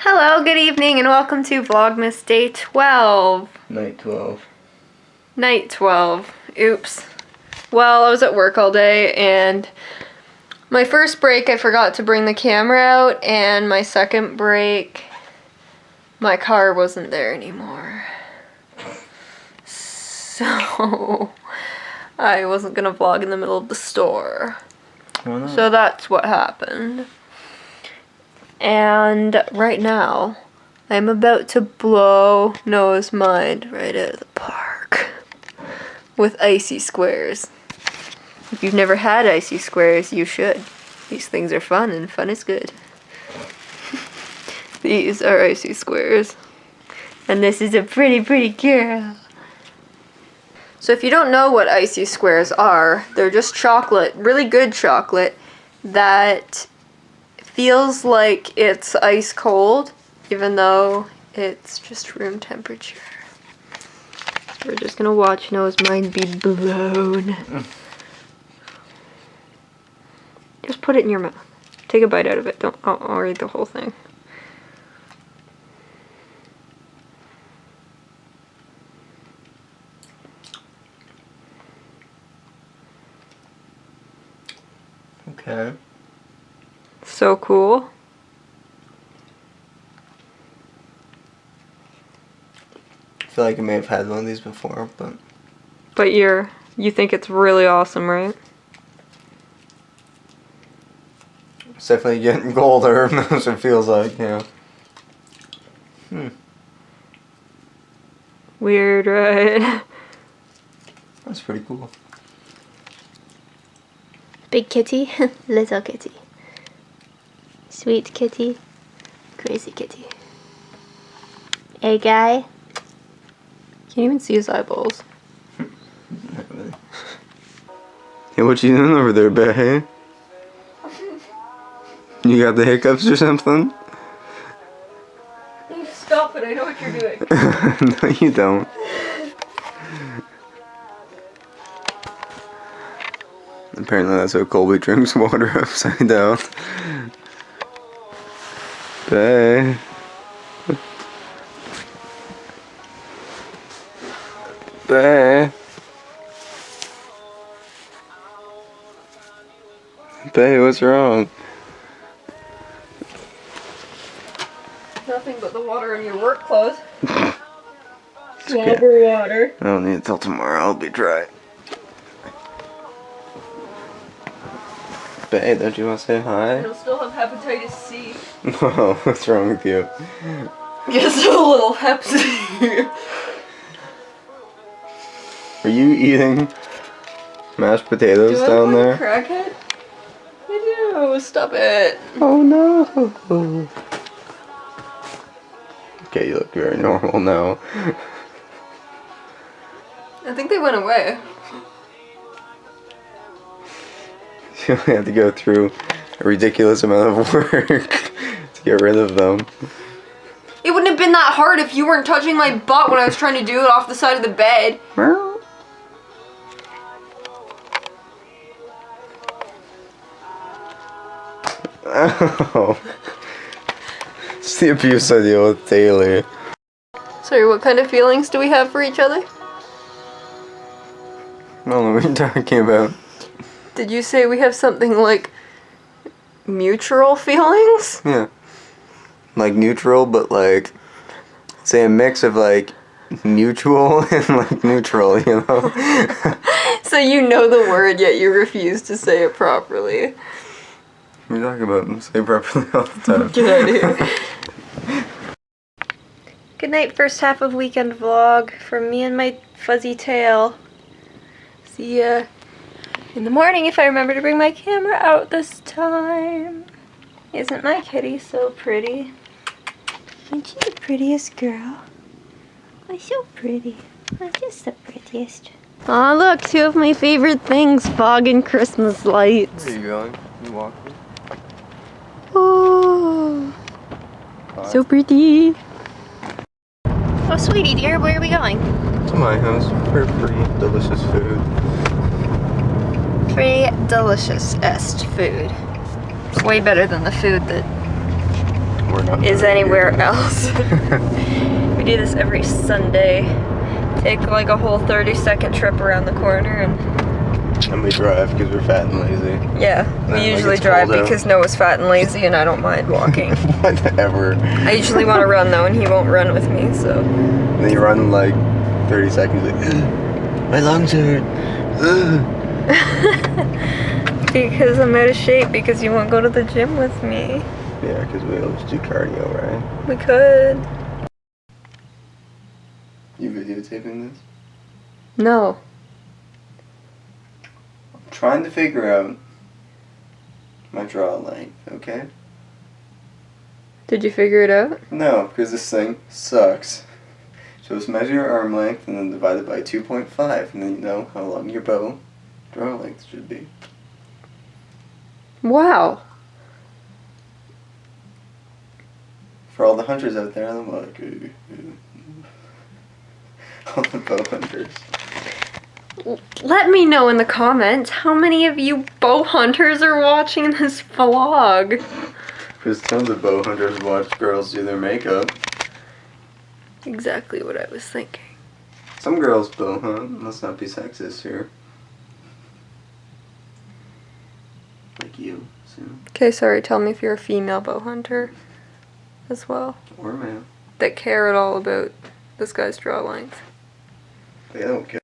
Hello, good evening, and welcome to Vlogmas Day 12. Night 12. Night 12. Oops. Well, I was at work all day, and my first break I forgot to bring the camera out, and my second break, my car wasn't there anymore. So, I wasn't gonna vlog in the middle of the store. Why not? So that's what happened. And right now, I'm about to blow Noah's mind right out of the park with icy squares. If you've never had icy squares, you should. These things are fun, and fun is good. These are icy squares. And this is a pretty, pretty girl. So if you don't know what icy squares are, they're just chocolate, really good chocolate, that feels like it's ice cold, even though it's just room temperature. We're just gonna watch Noah's mind be blown. Just put it in your mouth. Take a bite out of it. I'll eat the whole thing. Okay. So cool. I feel like I may have had one of these before, but You think it's really awesome, right? it's definitely getting colder. That's what it feels like, yeah. Weird, right? That's pretty cool. Big kitty, little kitty. Sweet kitty, crazy kitty. Hey guy. Can't even see his eyeballs. Not really. Hey, what you doing over there, bae? You got the hiccups or something? You stop it, I know what you're doing. No, you don't. Apparently that's how Colby drinks water upside down. Bae. Bae. Bae, what's wrong? Nothing but the water in your work clothes. Slobber water. I don't need it till tomorrow, I'll be dry. Bae, don't you want to say hi? You'll still have hepatitis C. No, what's wrong with you? Just a little hep C. Are you eating mashed potatoes Do I down look there? like a crackhead? I do. Stop it. Oh no. Okay, you look very normal now. I think they went away. You only have to go through a ridiculous amount of work to get rid of them. It wouldn't have been that hard if you weren't touching my butt when I was trying to do it off the side of the bed. Oh. It's the abuse I deal with daily. Sorry, what kind of feelings do we have for each other? I don't know what you're talking about. Did you say we have something like mutual feelings? Yeah. Like neutral, but like, say a mix of like mutual and like neutral, you know? So you know the word, yet you refuse to say it properly. What are you talking about? Say it properly all the time. Get out of here. Good night, first half of weekend vlog from me and my fuzzy tail. See ya in the morning if I remember to bring my camera out this time. Isn't my kitty so pretty? Isn't she the prettiest girl? Oh, so pretty. Oh, just the prettiest. Aw, look, two of my favorite things, fog and Christmas lights. Where are you going? You walking? Oh, so pretty. Oh, sweetie dear, where are we going? To my house for free, delicious food. Free, delicious-est food. It's way better than the food that we're not is done anywhere here. else. We do this every Sunday. Take like a whole 30-second trip around the corner And we drive because we're fat and lazy. yeah, Then, we like, usually it's drive cold out. because Noah's fat and lazy and I don't mind walking. Whatever. I usually want to run though and he won't run with me, so. And then you run like 30 seconds, like, "Ugh, my lungs hurt. Ugh." Because I'm out of shape because you won't go to the gym with me. Yeah, because we always do cardio, right? We could. You videotaping this? No. I'm trying to figure out my draw length, okay? Did you figure it out? No, because this thing sucks. So just measure your arm length and then divide it by 2.5, and then you know how long your bow draw length should be. Wow. For all the hunters out there, I'm like, all the bow hunters. Let me know in the comments how many of you bow hunters are watching this vlog. Because tons of bow hunters watch girls do their makeup. Exactly what I was thinking. Some girls bow hunt. Let's not be sexist here. Like you, soon. Okay, sorry, tell me if you're a female bow hunter as well. Or male. That care at all about this guy's draw length. They don't care.